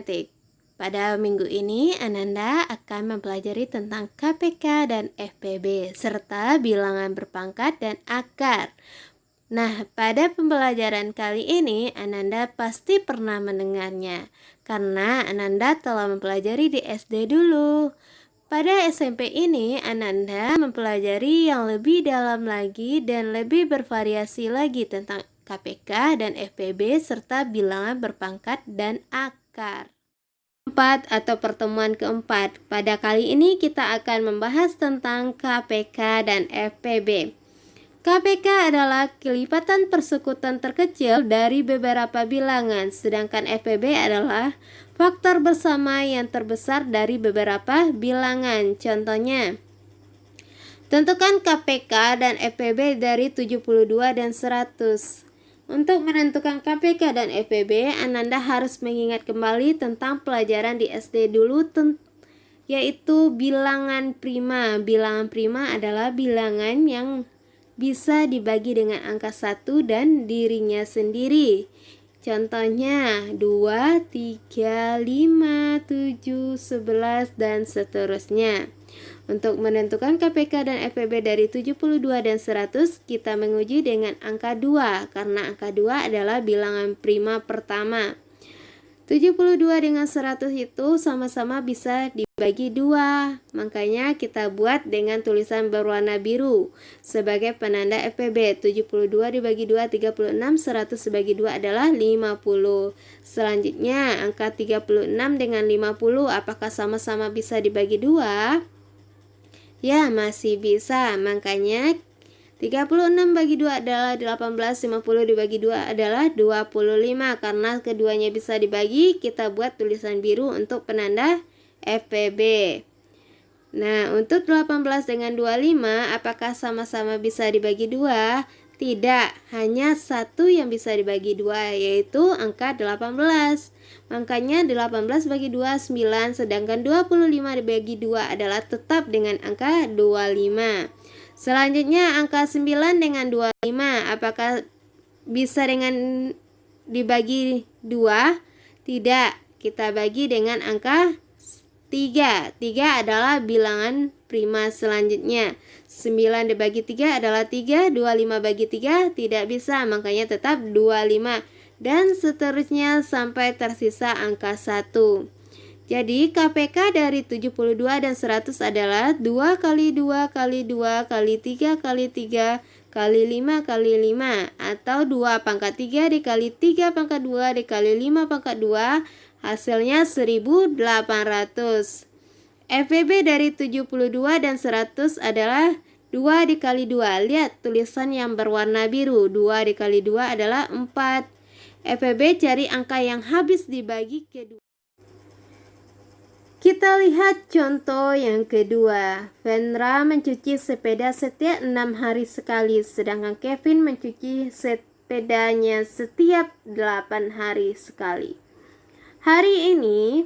aritmetik. Pada minggu ini, Ananda akan mempelajari tentang KPK dan FPB, serta bilangan berpangkat dan akar. Nah, pada pembelajaran kali ini, Ananda pasti pernah mendengarnya, karena Ananda telah mempelajari di SD dulu. Pada SMP ini, Ananda mempelajari yang lebih dalam lagi dan lebih bervariasi lagi tentang KPK dan FPB serta bilangan berpangkat dan akar. Atau pertemuan keempat. Pada kali ini kita akan membahas tentang KPK dan FPB. KPK adalah kelipatan persekutuan terkecil dari beberapa bilangan, sedangkan FPB adalah faktor bersama yang terbesar dari beberapa bilangan. Contohnya, tentukan KPK dan FPB dari 72 dan 100. Untuk menentukan KPK dan FPB, Ananda harus mengingat kembali tentang pelajaran di SD dulu, yaitu bilangan prima. Bilangan prima adalah bilangan yang bisa dibagi dengan angka 1 dan dirinya sendiri. Contohnya 2, 3, 5, 7, 11, dan seterusnya. Untuk menentukan KPK dan FPB dari 72 dan 100, kita menguji dengan angka 2, karena angka 2 adalah bilangan prima pertama. 72 dengan 100 itu sama-sama bisa dibagi 2, makanya kita buat dengan tulisan berwarna biru sebagai penanda FPB. 72 dibagi 2, 36, 100 dibagi 2 adalah 50. Selanjutnya, angka 36 dengan 50 apakah sama-sama bisa dibagi 2? Ya, masih bisa, makanya 36 bagi 2 adalah 18, 50 dibagi 2 adalah 25. Karena keduanya bisa dibagi, kita buat tulisan biru untuk penanda FPB. Nah, untuk 18 dengan 25, apakah sama-sama bisa dibagi 2? Tidak, hanya satu yang bisa dibagi 2, yaitu angka 18. Makanya 18 bagi 2, 9, sedangkan 25 dibagi 2 adalah tetap dengan angka 25. Selanjutnya, angka 9 dengan 25, apakah bisa dengan dibagi 2? Tidak, kita bagi dengan angka 3. 3 adalah bilangan prima selanjutnya. 9 dibagi 3 adalah 3, 25 bagi 3 tidak bisa, makanya tetap 25. Dan seterusnya sampai tersisa angka 1. Jadi KPK dari 72 dan 100 adalah 2 kali 2 kali 2 kali 3 kali 3 kali 5 kali 5, atau 2 pangkat 3 dikali 3 pangkat 2 dikali 5 pangkat 2, hasilnya 1800. FPB dari 72 dan 100 adalah 2 dikali 2. Lihat tulisan yang berwarna biru. 2 dikali 2 adalah 4. FPB cari angka yang habis dibagi kedua. Kita lihat contoh yang kedua. Vendra mencuci sepeda setiap 6 hari sekali, sedangkan Kevin mencuci sepedanya setiap 8 hari sekali. Hari ini,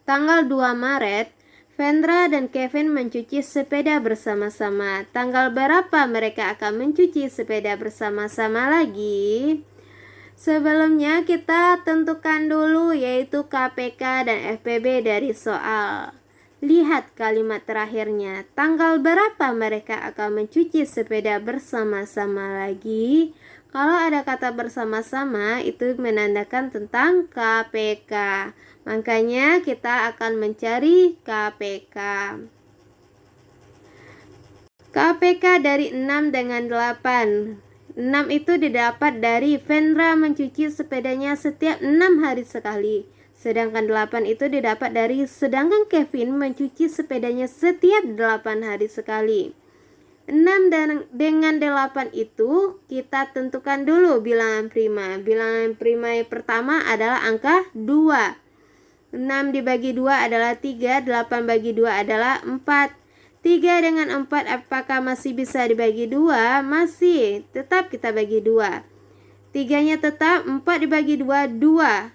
tanggal 2 Maret, Vendra dan Kevin mencuci sepeda bersama-sama. Tanggal berapa mereka akan mencuci sepeda bersama-sama lagi? Sebelumnya kita tentukan dulu yaitu KPK dan FPB dari soal. Lihat kalimat terakhirnya. Tanggal berapa mereka akan mencuci sepeda bersama-sama lagi? Kalau ada kata bersama-sama itu menandakan tentang KPK. Makanya kita akan mencari KPK. KPK dari 6 dengan 8. 6 itu didapat dari Vendra mencuci sepedanya setiap 6 hari sekali. Sedangkan 8 itu didapat dari sedangkan Kevin mencuci sepedanya setiap 8 hari sekali. 6 dengan 8 itu kita tentukan dulu bilangan prima. Bilangan prima yang pertama adalah angka 2. 6 dibagi 2 adalah 3, 8 bagi 2 adalah 4. 3 dengan 4 apakah masih bisa dibagi 2? Masih, tetap kita bagi 2. 3-nya tetap, 4 dibagi 2, 2.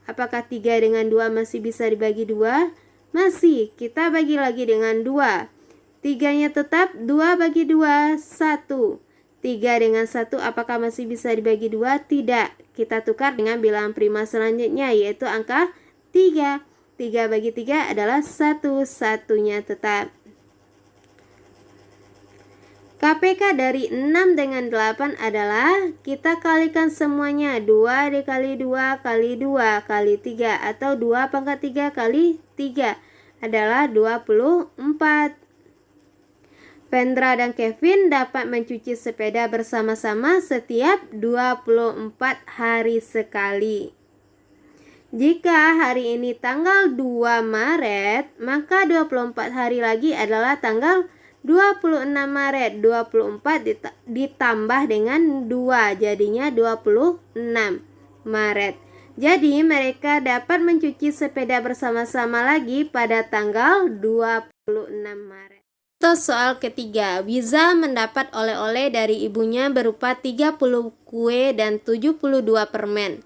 Apakah 3 dengan 2 masih bisa dibagi 2? Masih, kita bagi lagi dengan 2. 3-nya tetap, 2 bagi 2, 1. 3 dengan 1 apakah masih bisa dibagi 2? Tidak, kita tukar dengan bilangan prima selanjutnya yaitu angka 3. 3 bagi 3 adalah 1, satunya tetap. KPK dari 6 dengan 8 adalah kita kalikan semuanya. 2 dikali 2 kali 2 kali 3 atau 2 pangkat 3 kali 3 adalah 24. Vendra dan Kevin dapat mencuci sepeda bersama-sama setiap 24 hari sekali. Jika hari ini tanggal 2 Maret, maka 24 hari lagi adalah tanggal 26 Maret. 24 ditambah dengan 2, jadinya 26 Maret. Jadi mereka dapat mencuci sepeda bersama-sama lagi pada tanggal 26 Maret. Soal ketiga, Wiza mendapat oleh-oleh dari ibunya berupa 30 kue dan 72 permen.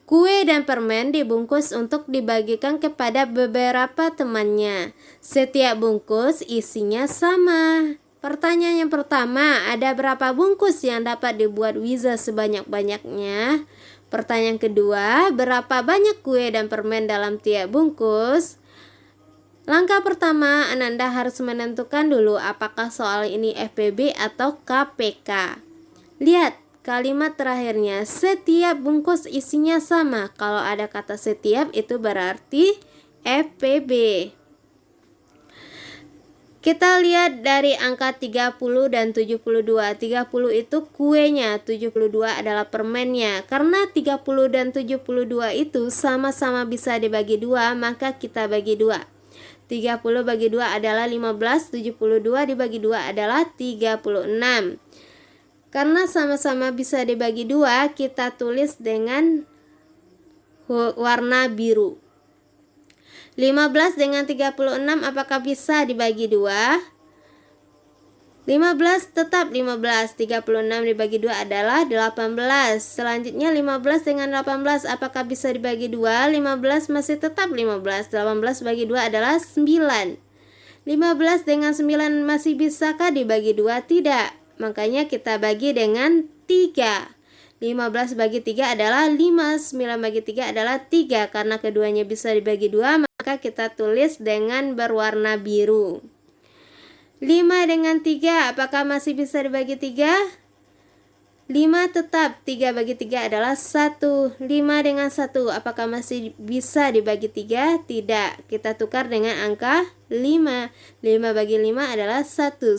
Kue dan permen dibungkus untuk dibagikan kepada beberapa temannya. Setiap bungkus isinya sama. Pertanyaan yang pertama, ada berapa bungkus yang dapat dibuat Wiza sebanyak-banyaknya? Pertanyaan kedua, berapa banyak kue dan permen dalam tiap bungkus? Langkah pertama, Ananda harus menentukan dulu apakah soal ini FPB atau KPK. Lihat kalimat terakhirnya, setiap bungkus isinya sama. Kalau ada kata setiap itu berarti FPB. Kita lihat dari angka 30 dan 72. 30 itu kuenya, 72 adalah permennya. Karena 30 dan 72 itu sama-sama bisa dibagi 2, maka kita bagi 2. 30 bagi 2 adalah 15, 72 dibagi 2 adalah 36. Karena sama-sama bisa dibagi 2, kita tulis dengan warna biru. 15 dengan 36 apakah bisa dibagi 2? 15 tetap 15, 36 dibagi 2 adalah 18. Selanjutnya 15 dengan 18 apakah bisa dibagi 2? 15 masih tetap 15, 18 bagi 2 adalah 9. 15 dengan 9 masih bisakah dibagi 2? Tidak. Makanya kita bagi dengan 3. 15 bagi 3 adalah 5, 9 bagi 3 adalah 3. Karena keduanya bisa dibagi 2, maka kita tulis dengan berwarna biru. 5 dengan 3, apakah masih bisa dibagi 3? 5 tetap, 3 bagi 3 adalah 1. 5 dengan 1, apakah masih bisa dibagi 3? Tidak. Kita tukar dengan angka 5. 5 bagi 5 adalah 1.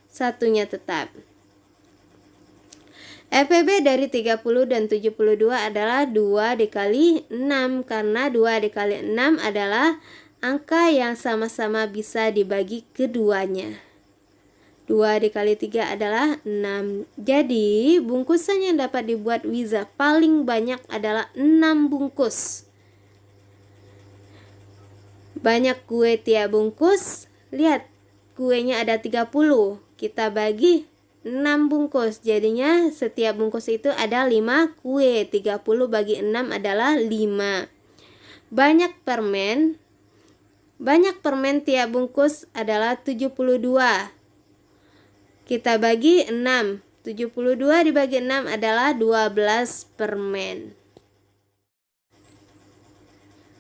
Satunya tetap. FPB dari 30 dan 72 adalah 2 dikali 6. Karena 2 dikali 6 adalah angka yang sama-sama bisa dibagi keduanya. 2 dikali 3 adalah 6. Jadi bungkusan yang dapat dibuat Wiza paling banyak adalah 6 bungkus. Banyak kue tiap bungkus. Lihat, kuenya ada 30. Kita bagi 6 bungkus. Jadinya setiap bungkus itu ada 5 kue. 30 bagi 6 adalah 5. Banyak permen tiap bungkus adalah 72. Kita bagi 6. 72 dibagi 6 adalah 12 permen.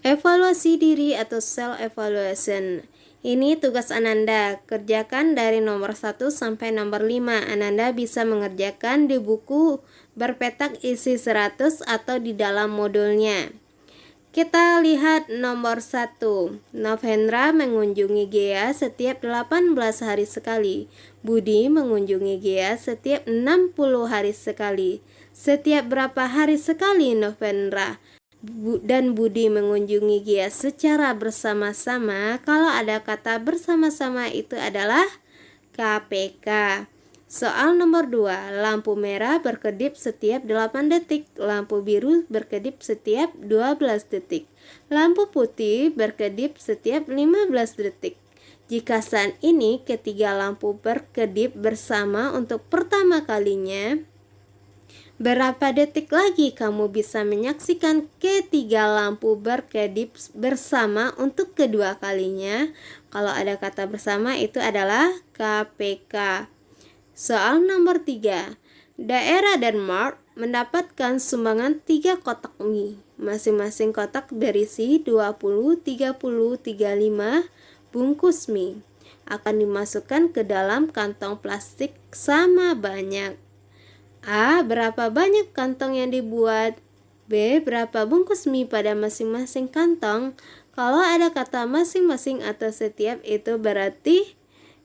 Evaluasi diri atau self evaluation. Ini tugas Ananda, kerjakan dari nomor 1 sampai nomor 5. Ananda bisa mengerjakan di buku berpetak isi 100 atau di dalam modulnya. Kita lihat nomor 1. Novendra mengunjungi Gea setiap 18 hari sekali. Budi mengunjungi Gea setiap 60 hari sekali. Setiap berapa hari sekali Novendra dan Budi mengunjungi Gia secara bersama-sama? Kalau ada kata bersama-sama itu adalah KPK. Soal nomor 2, lampu merah berkedip setiap 8 detik, lampu biru berkedip setiap 12 detik, lampu putih berkedip setiap 15 detik. Jika saat ini ketiga lampu berkedip bersama untuk pertama kalinya, berapa detik lagi kamu bisa menyaksikan ketiga lampu berkedip bersama untuk kedua kalinya? Kalau ada kata bersama itu adalah KPK. Soal nomor 3. Daerah Denmark mendapatkan sumbangan 3 kotak mie. Masing-masing kotak berisi 20, 30, 35 bungkus mie. Akan dimasukkan ke dalam kantong plastik sama banyak. A. Berapa banyak kantong yang dibuat? B. Berapa bungkus mie pada masing-masing kantong? Kalau ada kata masing-masing atau setiap, itu berarti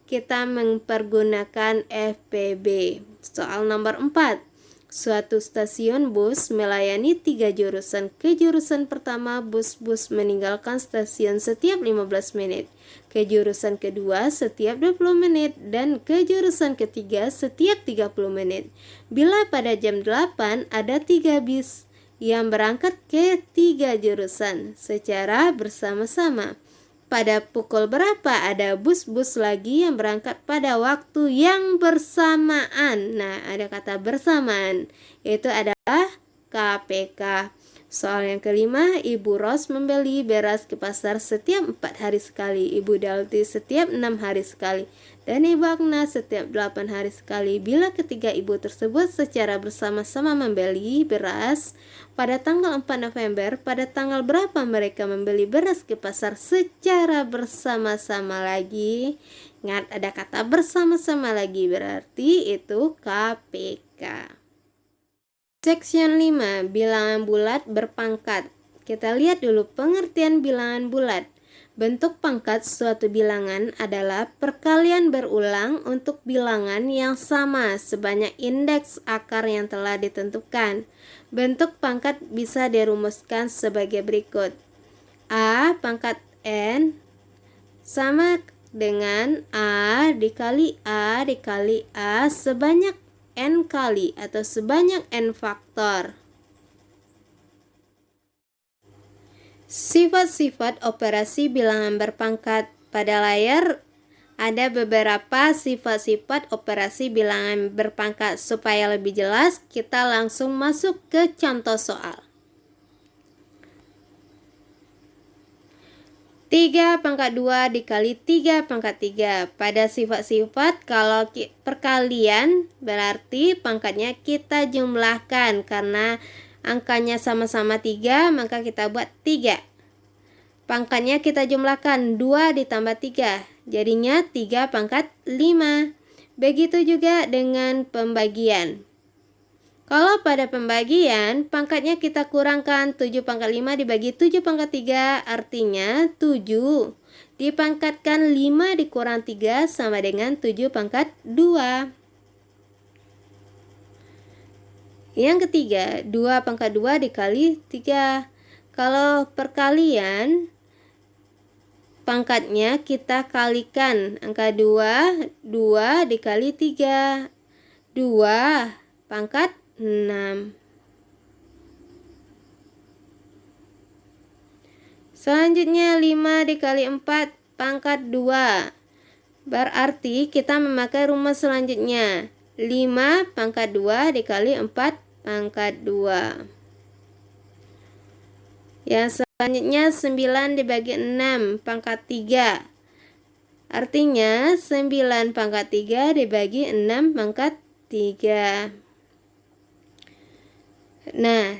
kita mempergunakan FPB. Soal nomor 4. Suatu stasiun bus melayani 3 jurusan. Ke jurusan pertama, bus-bus meninggalkan stasiun setiap 15 menit. Ke jurusan kedua setiap 20 menit. Dan ke jurusan ketiga setiap 30 menit. Bila pada jam 8 ada 3 bis yang berangkat ke 3 jurusan secara bersama-sama, pada pukul berapa ada bus-bus lagi yang berangkat pada waktu yang bersamaan? Nah, ada kata bersamaan, itu adalah KPK. Soal yang kelima, Ibu Ros membeli beras ke pasar setiap 4 hari sekali, Ibu Dalti setiap 6 hari sekali, dan Ibu Agnes setiap 8 hari sekali. Bila ketiga ibu tersebut secara bersama-sama membeli beras pada tanggal 4 November, pada tanggal berapa mereka membeli beras ke pasar secara bersama-sama lagi? Ingat, ada kata bersama-sama lagi, berarti itu KPK. Section 5. Bilangan bulat berpangkat. Kita lihat dulu pengertian bilangan bulat. Bentuk pangkat suatu bilangan adalah perkalian berulang untuk bilangan yang sama sebanyak indeks akar yang telah ditentukan. Bentuk pangkat bisa dirumuskan sebagai berikut. A pangkat N sama dengan A dikali A dikali A sebanyak N kali atau sebanyak N faktor. Sifat-sifat operasi bilangan berpangkat. Pada layar ada beberapa sifat-sifat operasi bilangan berpangkat. Supaya lebih jelas, kita langsung masuk ke contoh soal. 3 pangkat 2 dikali 3 pangkat 3. Pada sifat-sifat, kalau perkalian berarti pangkatnya kita jumlahkan. Karena angkanya sama-sama 3, maka kita buat 3. Pangkatnya kita jumlahkan, 2 ditambah 3. Jadinya 3 pangkat 5. Begitu juga dengan pembagian. Kalau pada pembagian, pangkatnya kita kurangkan, 7 pangkat 5 dibagi 7 pangkat 3, artinya 7 dipangkatkan 5 dikurang 3 sama dengan 7 pangkat 2. Yang ketiga, 2 pangkat 2 dikali 3. Kalau perkalian, pangkatnya kita kalikan, angka 2 dikali 3, 2 pangkat 6. Selanjutnya 5 dikali 4 pangkat 2. Berarti kita memakai rumus selanjutnya. 5 pangkat 2 dikali 4 pangkat 2. Yang selanjutnya 9 dibagi 6 pangkat 3. Artinya 9 pangkat 3 dibagi 6 pangkat 3. Nah,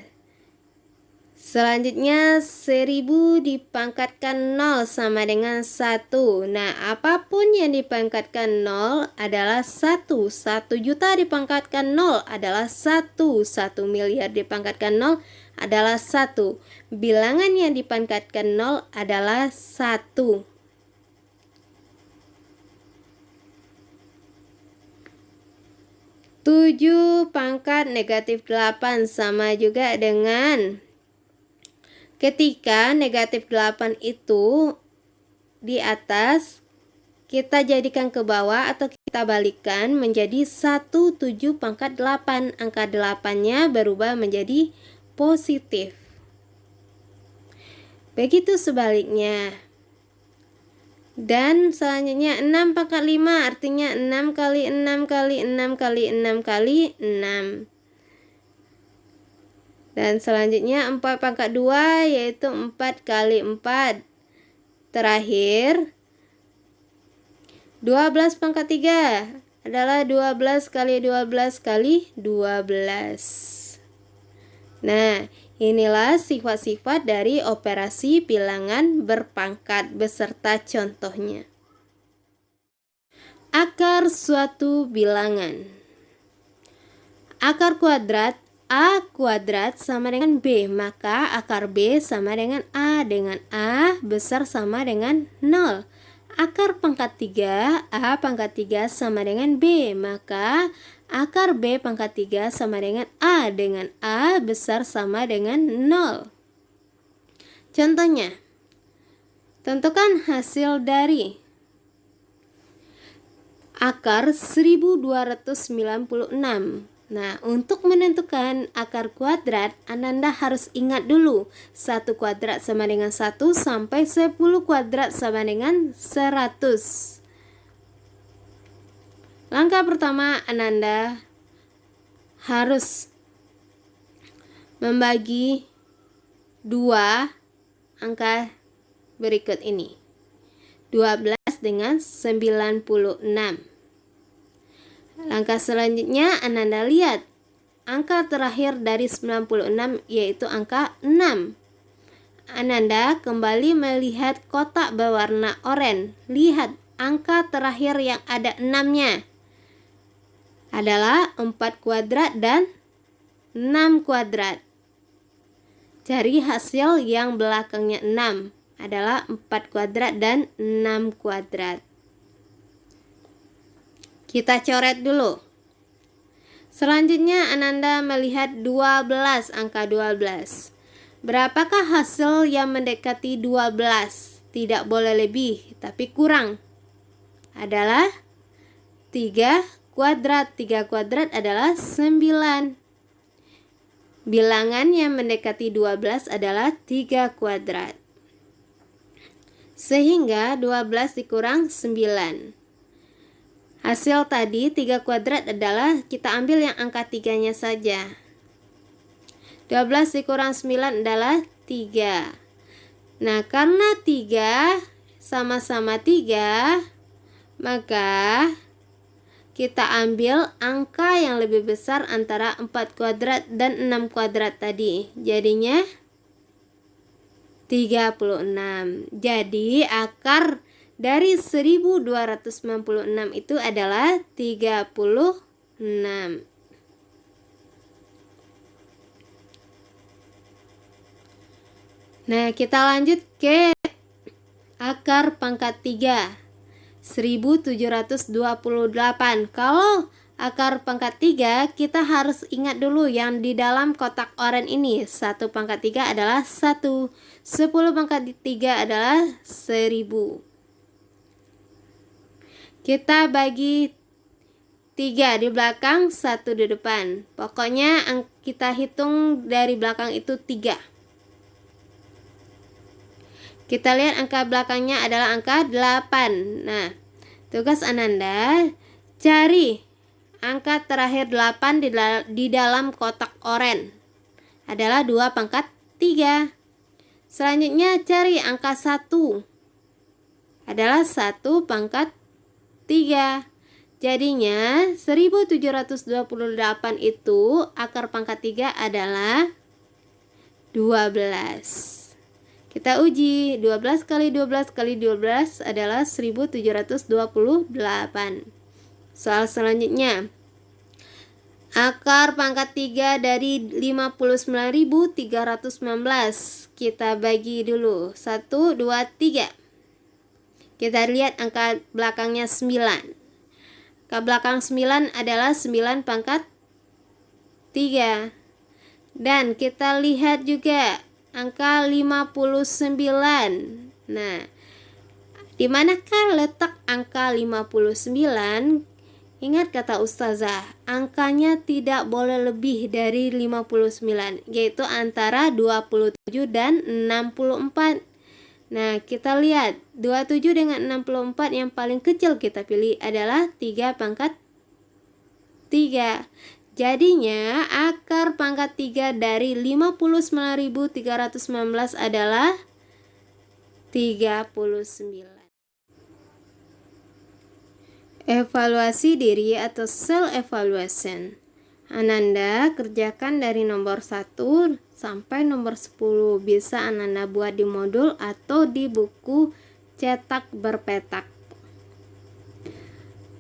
selanjutnya 1000 dipangkatkan 0 sama dengan 1. Nah, apapun yang dipangkatkan 0 adalah 1. 1 juta dipangkatkan 0 adalah 1. 1 miliar dipangkatkan 0 adalah 1. Bilangan yang dipangkatkan 0 adalah 1. Tujuh pangkat negatif 8 sama juga dengan ketika negatif 8 itu di atas, kita jadikan ke bawah atau kita balikkan menjadi 1 7 pangkat 8. Angka 8-nya berubah menjadi positif. Begitu sebaliknya. Dan selanjutnya 6 pangkat 5 artinya 6 kali 6 kali 6 kali 6 kali 6. Dan selanjutnya 4 pangkat 2 yaitu 4 kali 4. Terakhir 12 pangkat 3 adalah 12 kali 12 kali 12. Nah, inilah sifat-sifat dari operasi bilangan berpangkat beserta contohnya. Akar suatu bilangan. Akar kuadrat A kuadrat sama dengan B, maka akar B sama dengan A, dengan A besar sama dengan 0. Akar pangkat 3, A pangkat 3 sama dengan B, maka akar B pangkat 3 sama dengan A, dengan A besar sama dengan 0. Contohnya, tentukan hasil dari akar 1296. Nah, untuk menentukan akar kuadrat, Ananda harus ingat dulu 1 kuadrat sama dengan 1 sampai 10 kuadrat sama dengan 100. Langkah pertama, Ananda harus membagi 2 angka berikut ini. 12 dengan 96. Langkah selanjutnya, Ananda lihat angka terakhir dari 96 yaitu angka 6. Ananda kembali melihat kotak berwarna oranye. Lihat angka terakhir yang ada 6-nya adalah 4 kuadrat dan 6 kuadrat. Cari hasil yang belakangnya 6 adalah 4 kuadrat dan 6 kuadrat. Kita coret dulu. Selanjutnya Ananda melihat 12, angka 12. Berapakah hasil yang mendekati 12? Tidak boleh lebih, tapi kurang. Adalah 3 kuadrat. 3 kuadrat adalah 9. Bilangan yang mendekati 12 adalah 3 kuadrat. Sehingga 12 dikurang 9. Hasil tadi 3 kuadrat adalah kita ambil yang angka 3-nya saja. 12 dikurang 9 adalah 3. Nah, karena 3 sama-sama 3, maka kita ambil angka yang lebih besar antara 4 kuadrat dan 6 kuadrat tadi. Jadinya 36. Jadi akar dari 1296 itu adalah 36. Nah, kita lanjut ke akar pangkat 3, 1728. Kalau akar pangkat 3, kita harus ingat dulu yang di dalam kotak oranye ini. 1 pangkat 3 adalah 1. 10 pangkat 3 adalah 1000. Kita bagi 3 di belakang, 1 di depan. Pokoknya kita hitung dari belakang itu 3. Kita lihat angka belakangnya adalah angka 8. Nah, tugas Ananda cari angka terakhir 8 di dalam kotak oranye. Adalah 2 pangkat 3. Selanjutnya cari angka 1. Adalah 1 pangkat 3. Jadinya 1728 itu akar pangkat 3 adalah 12. Kita uji, 12 kali 12 kali 12 adalah 1728. Soal selanjutnya, akar pangkat 3 dari 59.319. Kita bagi dulu, 1, 2, 3. Kita lihat angka belakangnya 9. Angka belakang 9 adalah 9 pangkat 3. Dan kita lihat juga angka 59. Nah, di manakah letak angka 59? Ingat kata ustazah, angkanya tidak boleh lebih dari 59, yaitu antara 27 dan 64. Nah, kita lihat 27 dengan 64 yang paling kecil kita pilih adalah 3 pangkat 3. Jadinya akar pangkat 3 dari 59.319 adalah 39. Evaluasi diri atau self evaluation. Ananda kerjakan dari nomor 1 sampai nomor 10. Bisa Ananda buat di modul atau di buku cetak berpetak.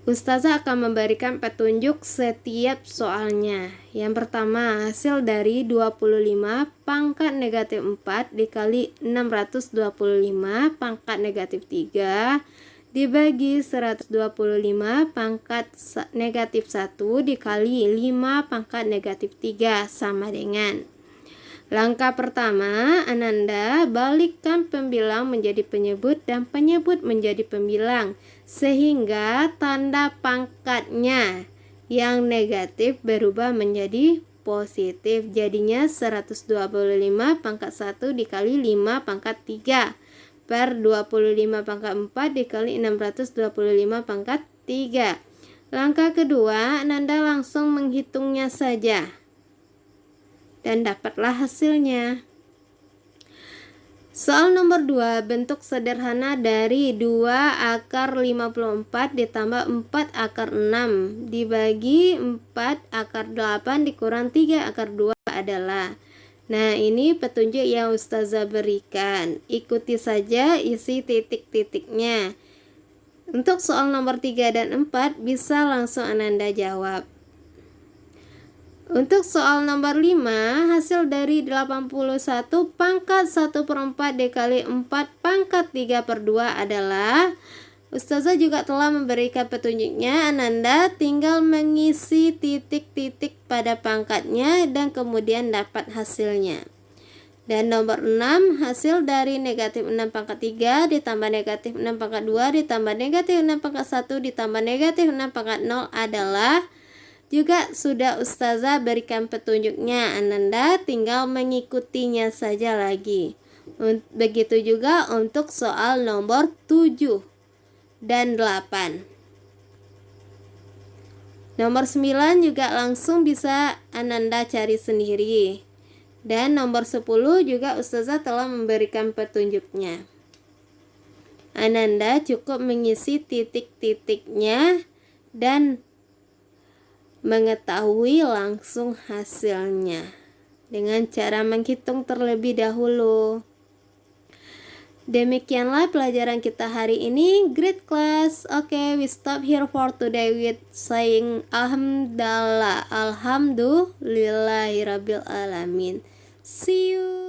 Ustazah akan memberikan petunjuk setiap soalnya. Yang pertama, hasil dari 25 pangkat negatif 4 dikali 625 pangkat negatif 3 dibagi 125 pangkat negatif 1 dikali 5 pangkat negatif 3 sama dengan. Langkah pertama, Ananda balikkan pembilang menjadi penyebut dan penyebut menjadi pembilang, sehingga tanda pangkatnya yang negatif berubah menjadi positif. Jadinya 125 pangkat 1 dikali 5 pangkat 3 per 25 pangkat 4 dikali 625 pangkat 3. Langkah kedua, Ananda langsung menghitungnya saja dan dapatlah hasilnya. Soal nomor 2, bentuk sederhana dari 2 akar 54 ditambah 4 akar 6 dibagi 4 akar 8 dikurang 3 akar 2 adalah. Nah, ini petunjuk yang Ustazah berikan. Ikuti saja isi titik-titiknya. Untuk soal nomor 3 dan 4 bisa langsung Ananda jawab. Untuk soal nomor 5, hasil dari 81 pangkat 1/4 dikali 4 pangkat 3/2 adalah. Ustazah juga telah memberikan petunjuknya. Ananda tinggal mengisi titik-titik pada pangkatnya dan kemudian dapat hasilnya. Dan nomor 6, hasil dari negatif 6 pangkat 3 ditambah negatif 6 pangkat 2 ditambah negatif 6 pangkat 1 ditambah negatif 6 pangkat 0 adalah. Juga sudah Ustazah berikan petunjuknya. Ananda tinggal mengikutinya saja lagi. Begitu juga untuk soal nomor 7 dan 8. Nomor 9 juga langsung bisa Ananda cari sendiri. Dan nomor 10 juga Ustazah telah memberikan petunjuknya. Ananda cukup mengisi titik-titiknya dan mengetahui langsung hasilnya dengan cara menghitung terlebih dahulu. Demikianlah pelajaran kita hari ini. Great class. Okay, we stop here for today with saying alhamdulillah, alhamdulillahirabbil alamin. See you.